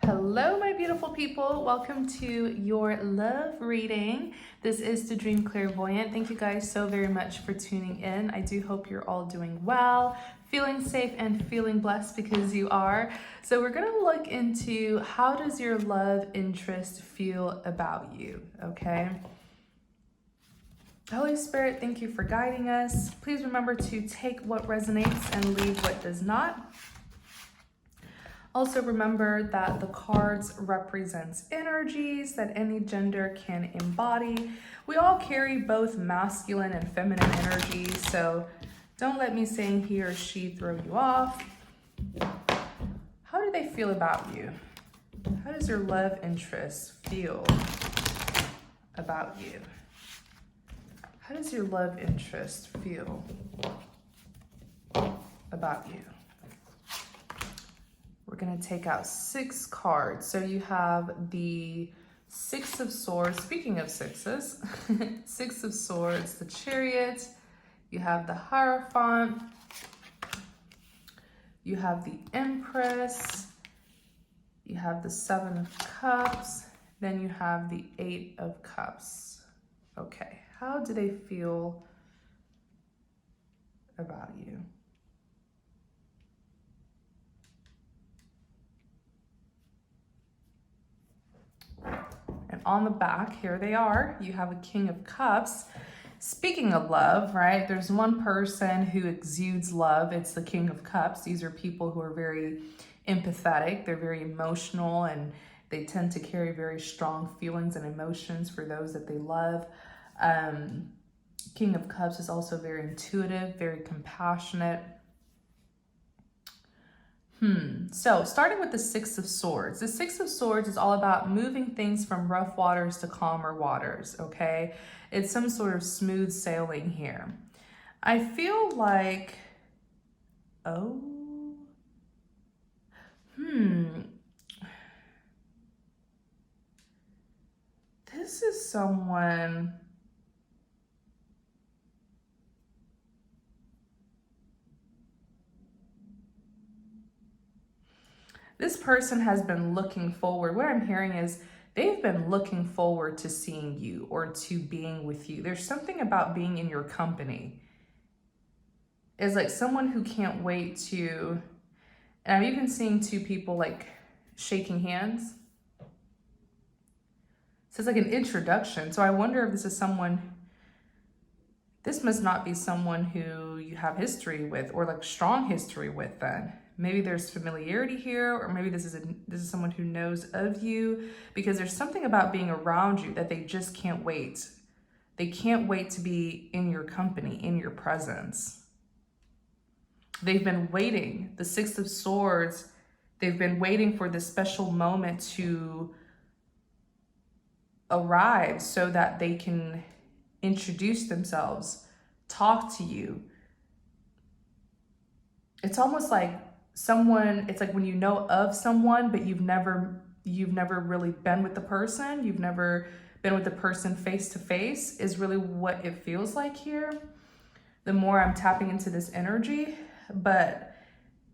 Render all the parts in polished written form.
Hello, my beautiful people. Welcome to your love reading. This is the Dream Clairvoyant. Thank you guys so very much for tuning in. I do hope you're all doing well, feeling safe, and feeling blessed because you are. So we're going to look into how does your love interest feel about you, okay? Holy Spirit, thank you for guiding us. Please remember to take what resonates and leave what does not. Also remember that the cards represents energies that any gender can embody. We all carry both masculine and feminine energies, so don't let me saying he or she throw you off. How do they feel about you? How does your love interest feel about you? How does your love interest feel about you? We're going to take out 6 cards. So you have the 6 of Swords. Speaking of sixes, 6 of Swords, the Chariot. You have the Hierophant. You have the Empress. You have the 7 of Cups. Then you have the 8 of Cups. Okay, how do they feel about you? And on the back, here they are. You have a King of Cups. Speaking of love, right? There's one person who exudes love. It's the King of Cups. These are people who are very empathetic. They're very emotional, and they tend to carry very strong feelings and emotions for those that they love. King of Cups is also very intuitive, very compassionate. So starting with the 6 of Swords. The 6 of Swords is all about moving things from rough waters to calmer waters, okay? It's some sort of smooth sailing here. I feel like, this is someone... This person has been looking forward. What I'm hearing is they've been looking forward to seeing you or to being with you. There's something about being in your company. It's like someone who can't wait to, and I'm even seeing 2 people like shaking hands. So it's like an introduction. So I wonder if this is someone, this must not be someone who you have history with or like strong history with then. Maybe there's familiarity here, or maybe this is someone who knows of you, because there's something about being around you that they just can't wait. They can't wait to be in your company, in your presence. They've been waiting. The 6 of Swords, they've been waiting for this special moment to arrive so that they can introduce themselves, talk to you. It's almost like someone, it's like when you know of someone, but you've never really been with the person, you've never been with the person face to face, is really what it feels like here. The more I'm tapping into this energy, but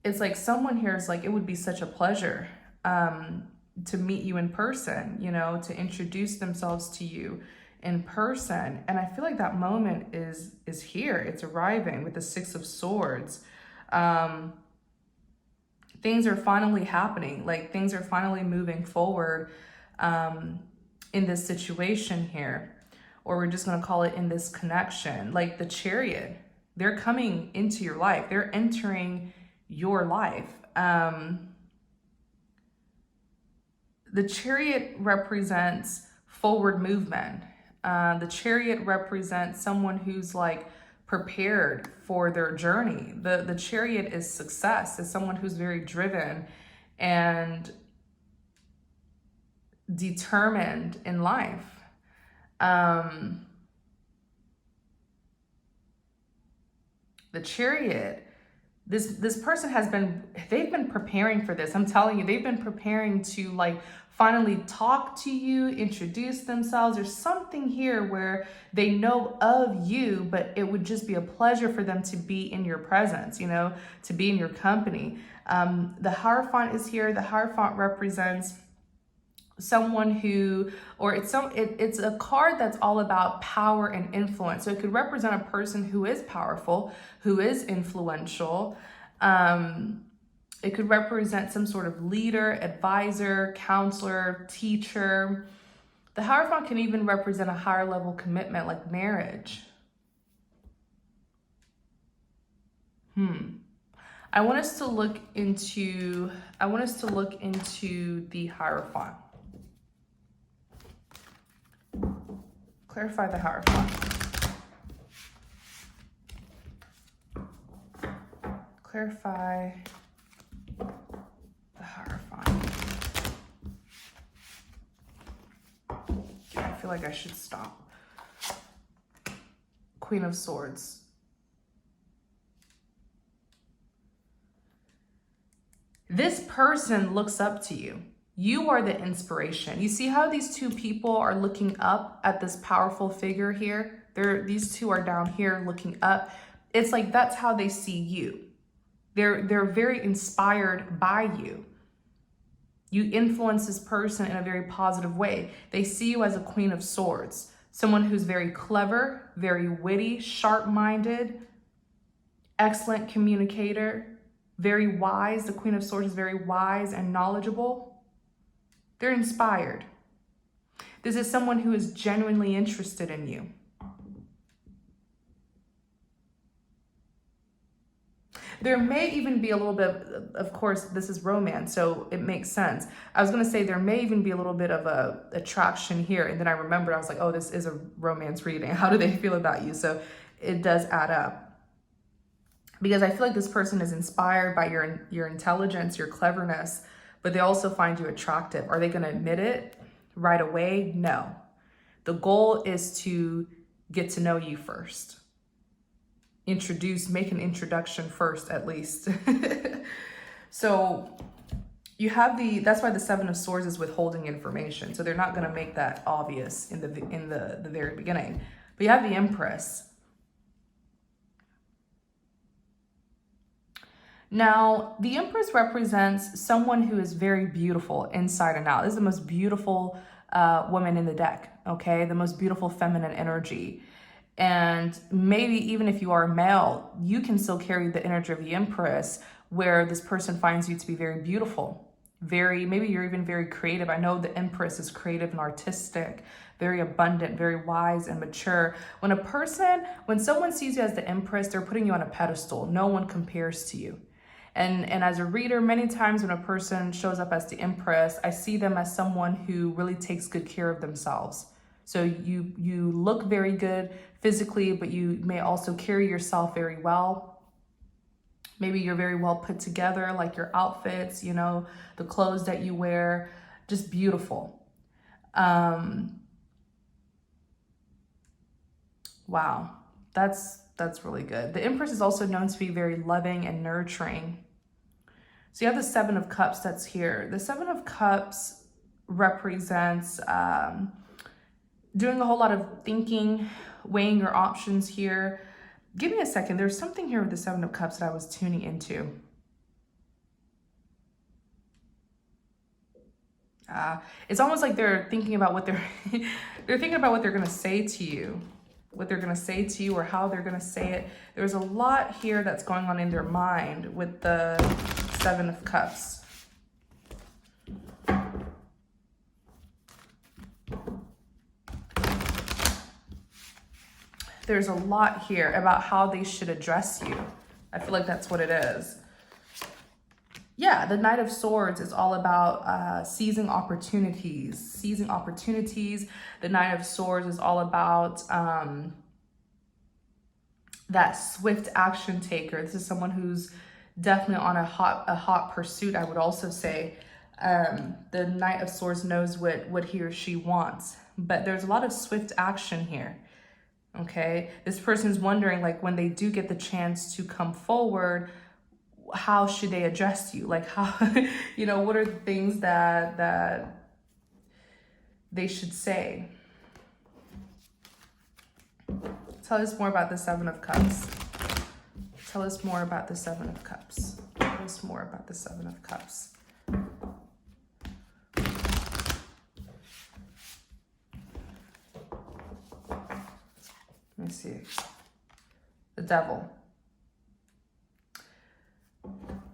it's like someone here is like, it would be such a pleasure to meet you in person, you know, to introduce themselves to you in person. And I feel like that moment is here. It's arriving with the 6 of Swords. Things are finally happening, like things are finally moving forward in this situation here, or we're just going to call it in this connection. Like the Chariot, they're coming into your life, they're entering your life. The Chariot represents forward movement. The Chariot represents someone who's like prepared for their journey. The Chariot is success. It's someone who's very driven and determined in life. The Chariot, this person they've been preparing for this. I'm telling you, they've been preparing to like finally talk to you, introduce themselves. There's something here where they know of you, but it would just be a pleasure for them to be in your presence, you know, to be in your company. The Hierophant is here. The Hierophant represents someone who, or it's a card that's all about power and influence. So it could represent a person who is powerful, who is influential. It could represent some sort of leader, advisor, counselor, teacher. The hierophant can even represent a higher level commitment like marriage. I want us to look into the hierophant. Clarify the hierophant. Clarify the hierophant. I feel like I should stop. Queen of Swords. This person looks up to you. You are the inspiration. You see how these two people are looking up at this powerful figure here? These two are down here looking up. It's like that's how they see you. They're very inspired by you. You influence this person in a very positive way. They see you as a Queen of Swords, someone who's very clever, very witty, sharp-minded, excellent communicator, very wise. The Queen of Swords is very wise and knowledgeable. They're inspired. This is someone who is genuinely interested in you. There may even be a little bit, of course, this is romance, so it makes sense. I was going to say there may even be a little bit of a attraction here. And then I remembered, I was like, oh, this is a romance reading. How do they feel about you? So it does add up. Because I feel like this person is inspired by your intelligence, your cleverness, but they also find you attractive. Are they going to admit it right away? No. The goal is to get to know you first. Make an introduction first, at least. So you have that's why the Seven of Swords is withholding information. So they're not going to make that obvious in the very beginning. But you have the Empress. Now, the Empress represents someone who is very beautiful inside and out. This is the most beautiful woman in the deck, okay? The most beautiful feminine energy. And maybe even if you are male, you can still carry the energy of the Empress, where this person finds you to be very beautiful. Maybe you're even very creative. I know the Empress is creative and artistic, very abundant, very wise and mature. When someone sees you as the Empress, they're putting you on a pedestal. No one compares to you. And as a reader, many times when a person shows up as the Empress, I see them as someone who really takes good care of themselves. So you look very good physically, but you may also carry yourself very well. Maybe you're very well put together, like your outfits, the clothes that you wear, just beautiful. Wow, that's really good. The Empress is also known to be very loving and nurturing. So you have the Seven of Cups that's here. The Seven of Cups represents doing a whole lot of thinking, weighing your options here. Give me a second. There's something here with the Seven of Cups that I was tuning into. It's almost like they're thinking about what they're thinking about what they're going to say to you. What they're going to say to you or how they're going to say it. There's a lot here that's going on in their mind with the Seven of Cups. There's a lot here about how they should address you. I feel like that's what it is. Yeah, the Knight of Swords is all about seizing opportunities. The Knight of Swords is all about that swift action taker. This is someone who's definitely on a hot pursuit, I would also say. The Knight of Swords knows what he or she wants, but there's a lot of swift action here. Okay, this person's wondering, like, when they do get the chance to come forward, how should they address you? Like, how, what are the things that they should say? Tell us more about the Seven of Cups. Tell us more about the Seven of Cups. Tell us more about the Seven of Cups. Devil.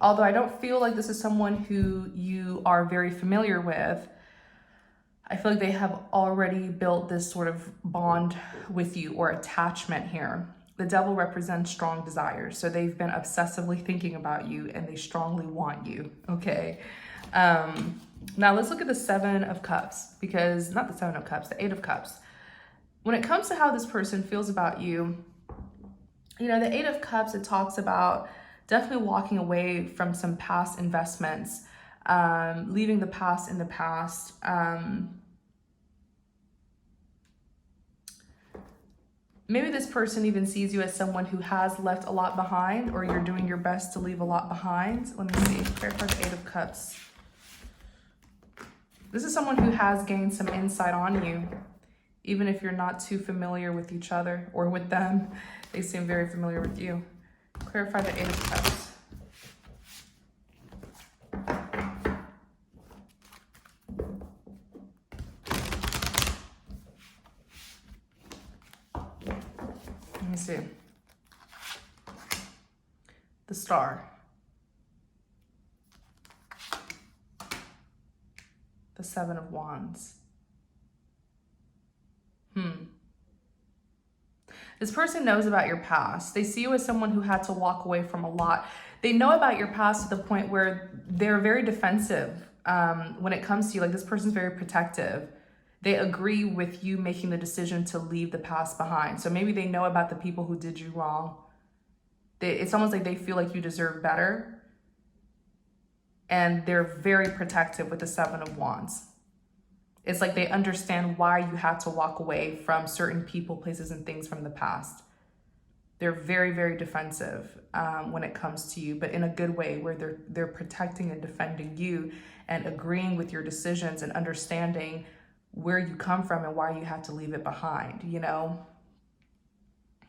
Although I don't feel like this is someone who you are very familiar with, I feel like they have already built this sort of bond with you or attachment here. The Devil represents strong desires. So they've been obsessively thinking about you and they strongly want you, okay? Now let's look at the Seven of Cups, because not the Seven of Cups, the Eight of Cups. When it comes to how this person feels about you, you know, the Eight of Cups, it talks about definitely walking away from some past investments, leaving the past in the past. Maybe this person even sees you as someone who has left a lot behind, or you're doing your best to leave a lot behind. Let me see, clarify the Eight of Cups. This is someone who has gained some insight on you, even if you're not too familiar with each other or with them. They seem very familiar with you. Clarify the Eight of Cups. Let me see. The Star. The Seven of Wands. This person knows about your past. They see you as someone who had to walk away from a lot. They know about your past to the point where they're very defensive when it comes to you. Like, this person's very protective. They agree with you making the decision to leave the past behind. So maybe they know about the people who did you wrong. It's almost like they feel like you deserve better. And they're very protective with the Seven of Wands. It's like they understand why you had to walk away from certain people, places, and things from the past. They're very, very defensive when it comes to you, but in a good way, where they're protecting and defending you and agreeing with your decisions and understanding where you come from and why you had to leave it behind, you know?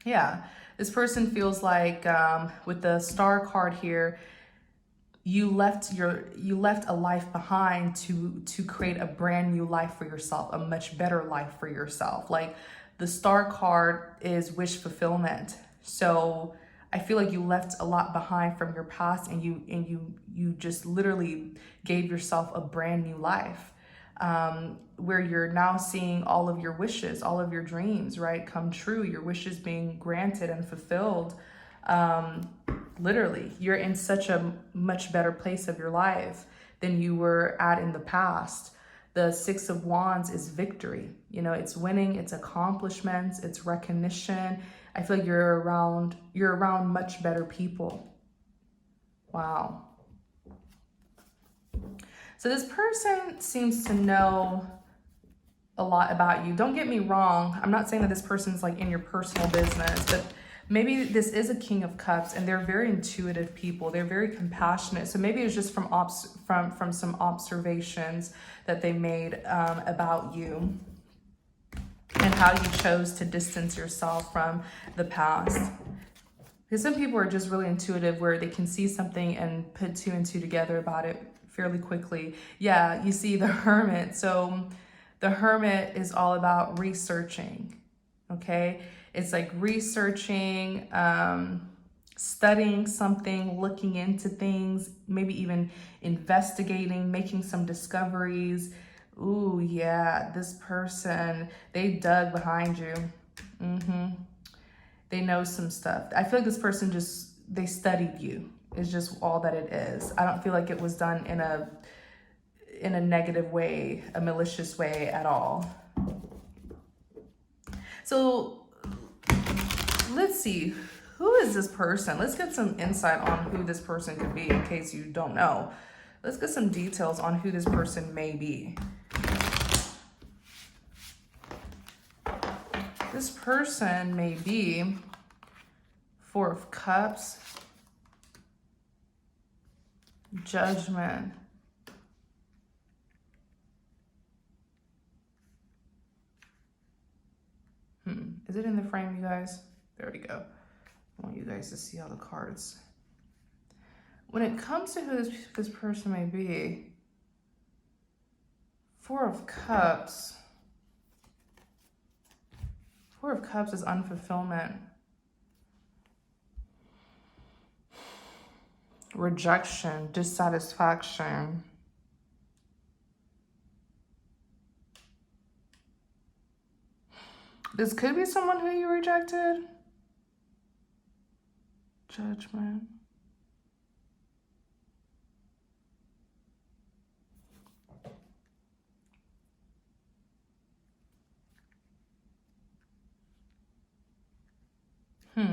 Yeah, this person feels like with the Star card here, you left a life behind to create a brand new life for yourself, a much better life for yourself. Like, the Star card is wish fulfillment. So I feel like you left a lot behind from your past, and you just literally gave yourself a brand new life, where you're now seeing all of your wishes, all of your dreams, right, come true, your wishes being granted and fulfilled. Literally, you're in such a much better place of your life than you were at in the past. The Six of Wands is victory. You know, it's winning, it's accomplishments, it's recognition. I feel like you're around much better people. Wow. So this person seems to know a lot about you. Don't get me wrong. I'm not saying that this person's like in your personal business, but maybe this is a King of Cups and they're very intuitive people. They're very compassionate. So maybe it's just from some observations that they made about you and how you chose to distance yourself from the past. Because some people are just really intuitive, where they can see something and put two and two together about it fairly quickly. Yeah, you see the Hermit. So the Hermit is all about researching, okay? It's like researching, studying something, looking into things, maybe even investigating, making some discoveries. Ooh, yeah, this person, they dug behind you. They know some stuff. I feel like this person they studied you. It's just all that it is. I don't feel like it was done in a negative way, a malicious way at all. So let's see, who is this person? Let's get some insight on who this person could be, in case you don't know. Let's get some details on who this person may be. This person may be Four of Cups, Judgment, Is it in the frame, you guys? There we go. I want you guys to see all the cards. When it comes to who this person may be, Four of Cups. Four of Cups is unfulfillment. rejection, dissatisfaction. This could be someone who you rejected. Judgment. I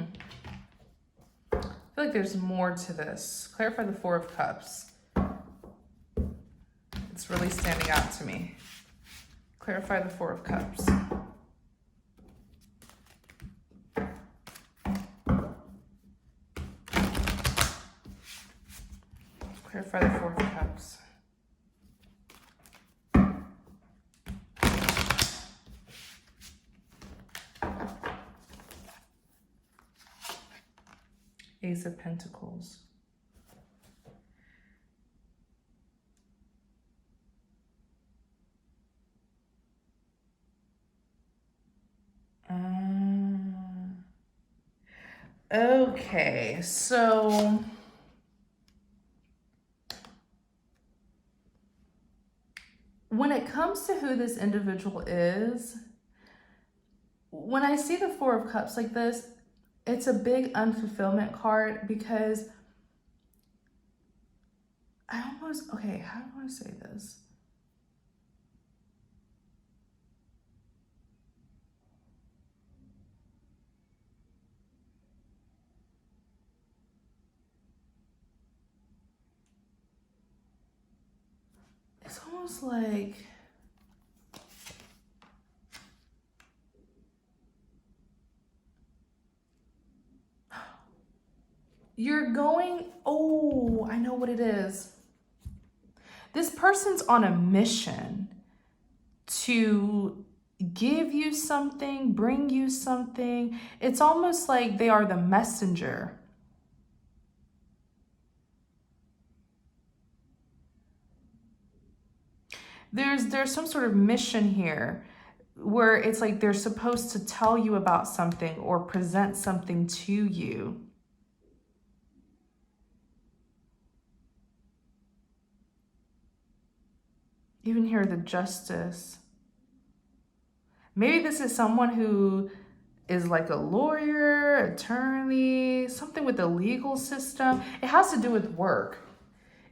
feel like there's more to this. Clarify the Four of Cups. It's really standing out to me. Clarify the Four of Cups. Clarify the Four of Cups. Ace of Pentacles. Okay, so when it comes to who this individual is, when I see the Four of Cups like this, it's a big unfulfillment card because okay, how do I say this? It's almost like you're going, oh, I know what it is. This person's on a mission to give you something, bring you something. It's almost like they are the messenger. There's some sort of mission here where it's like they're supposed to tell you about something or present something to you. Even here, the Justice. Maybe this is someone who is like a lawyer, attorney, something with the legal system. It has to do with work.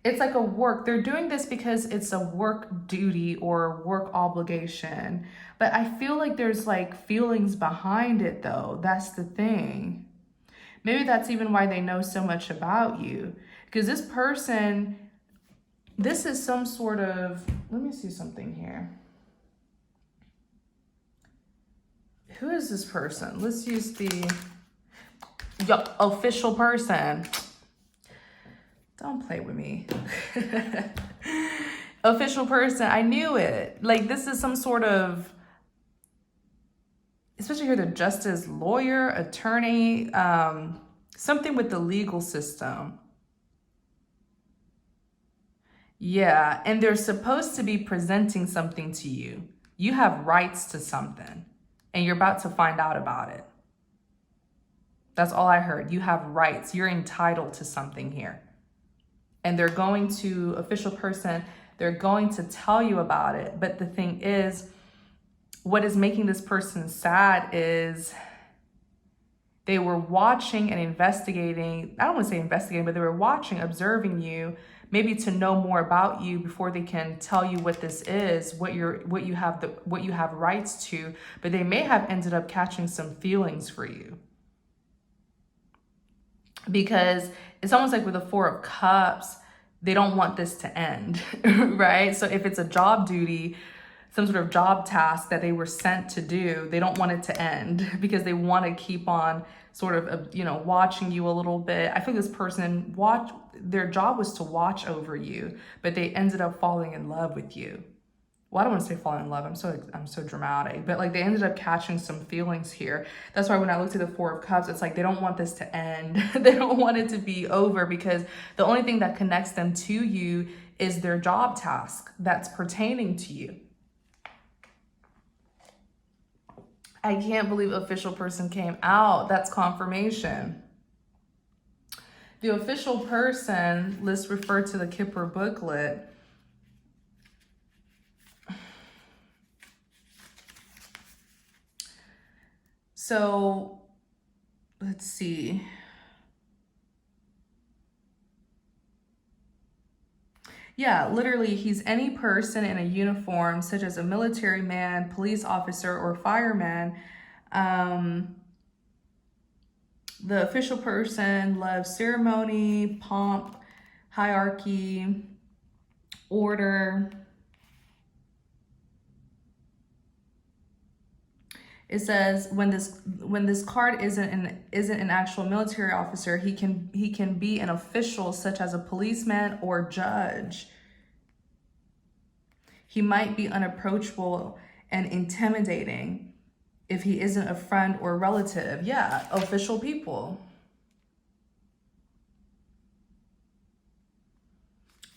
It's like a work. They're doing this because it's a work duty or work obligation. But I feel like there's like feelings behind it though. That's the thing. Maybe that's even why they know so much about you. Because this person, this is some sort of, let me see something here. Who is this person? Let's use the official person. Don't play with me. Official person. I knew it. Like this is some sort of, especially here, the Justice, lawyer, attorney, something with the legal system. Yeah, and they're supposed to be presenting something to you. You have rights to something, and you're about to find out about it. That's all I heard. You have rights. You're entitled to something here. And they're going to, official person, they're going to tell you about it. But the thing is, what is making this person sad is they were watching and investigating. I don't want to say investigating, but they were watching, observing you, maybe to know more about you before they can tell you what this is, what you have rights to. But they may have ended up catching some feelings for you. Because it's almost like with the Four of Cups, they don't want this to end, right? So if it's a job duty, some sort of job task that they were sent to do, they don't want it to end because they want to keep on sort of, watching you a little bit. I feel this person their job was to watch over you, but they ended up falling in love with you. Well, I don't want to say falling in love. I'm so dramatic, but like they ended up catching some feelings here. That's why when I looked at the Four of Cups, it's like they don't want this to end. They don't want it to be over because the only thing that connects them to you is their job task that's pertaining to you. I can't believe official person came out. That's confirmation. The official person, let's refer to the Kipper booklet. So let's see. Yeah, literally, he's any person in a uniform, such as a military man, police officer, or fireman. The official person loves ceremony, pomp, hierarchy, order. It says when this card isn't an actual military officer, he can be an official such as a policeman or judge. He might be unapproachable and intimidating if he isn't a friend or relative. Yeah, official people.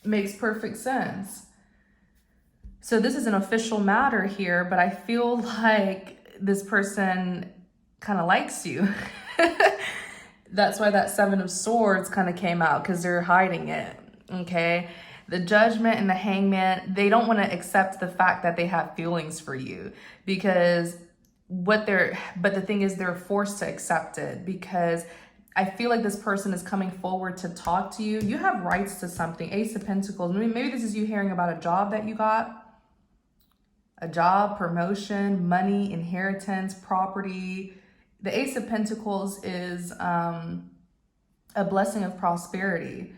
Makes perfect sense. So this is an official matter here, but I feel like this person kind of likes you. That's why that Seven of Swords kind of came out, because they're hiding it, okay? The Judgment and the Hangman, they don't want to accept the fact that they have feelings for you, because but the thing is, they're forced to accept it, because I feel like this person is coming forward to talk to you. You have rights to something. Ace of Pentacles. Maybe this is you hearing about a job that you got. A job, promotion, money, inheritance, property. The Ace of Pentacles is a blessing of prosperity.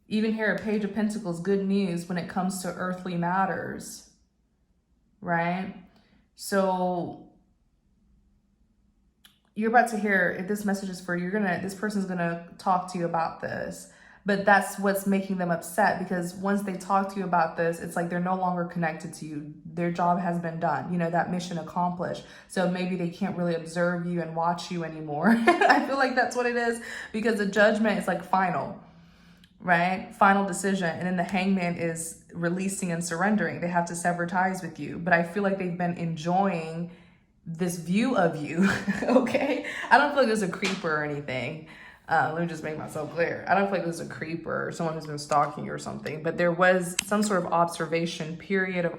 Even here, a Page of Pentacles, good news when it comes to earthly matters, right? So you're about to hear, if this message is for you, this person's gonna talk to you about this. But that's what's making them upset, because once they talk to you about this, it's like they're no longer connected to you. Their job has been done, you know, that mission accomplished. So maybe they can't really observe you and watch you anymore. I feel like that's what it is, because the Judgment is like final, right? Final decision. And then the Hangman is releasing and surrendering. They have to sever ties with you. But I feel like they've been enjoying this view of you, okay? I don't feel like there's a creeper or anything. Let me just make myself clear. I don't feel like there's a creeper or someone who's been stalking you or something, but there was some sort of observation period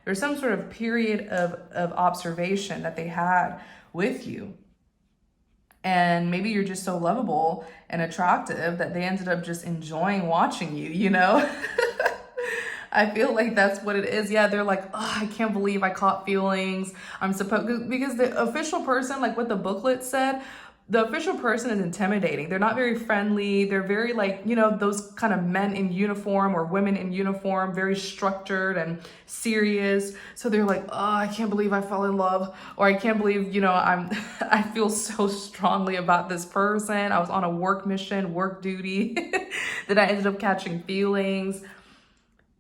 There's some sort of period of observation that they had with you. And maybe you're just so lovable and attractive that they ended up just enjoying watching you, you know? I feel like that's what it is. Yeah, they're like, oh, I can't believe I caught feelings. Because the official person, like what the booklet said, the official person is intimidating. They're not very friendly. They're very like, you know, those kind of men in uniform or women in uniform, very structured and serious. So they're like, oh, I can't believe I fell in love. Or I can't believe, you know, I feel so strongly about this person. I was on a work mission, work duty, that I ended up catching feelings.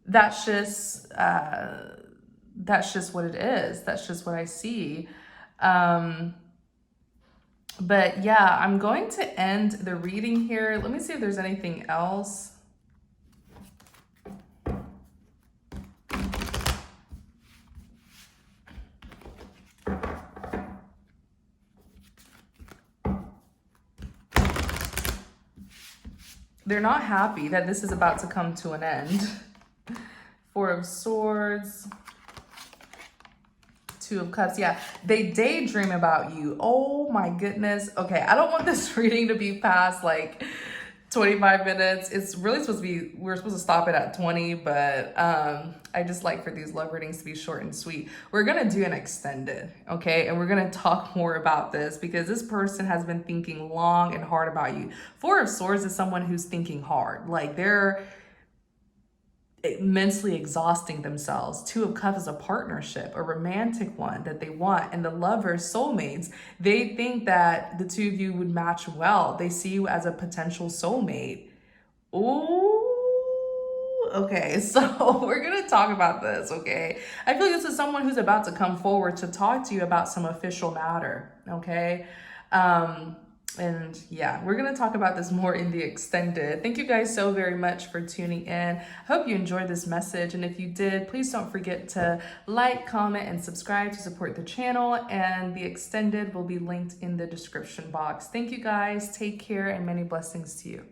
That's just what it is. That's just what I see. But yeah, I'm going to end the reading here. Let me see if there's anything else. They're not happy that this is about to come to an end. Four of Swords. Two of Cups. Yeah, they daydream about you. Oh my goodness. Okay, I don't want this reading to be past like 25 minutes. It's really supposed to be, we're supposed to stop it at 20, but I just like for these love readings to be short and sweet. We're gonna do an extended, okay? And we're gonna talk more about this, because this person has been thinking long and hard about you. Four of Swords is someone who's thinking hard. Like they're immensely exhausting themselves. Two of Cups is a partnership, a romantic one that they want. And the lovers, soulmates, they think that the two of you would match well. They see you as a potential soulmate. Ooh, okay, so we're gonna talk about this, okay? I feel like this is someone who's about to come forward to talk to you about some official matter, okay? And yeah, we're going to talk about this more in the extended. Thank you guys so very much for tuning in. I hope you enjoyed this message. And if you did, please don't forget to like, comment, and subscribe to support the channel. And the extended will be linked in the description box. Thank you guys. Take care and many blessings to you.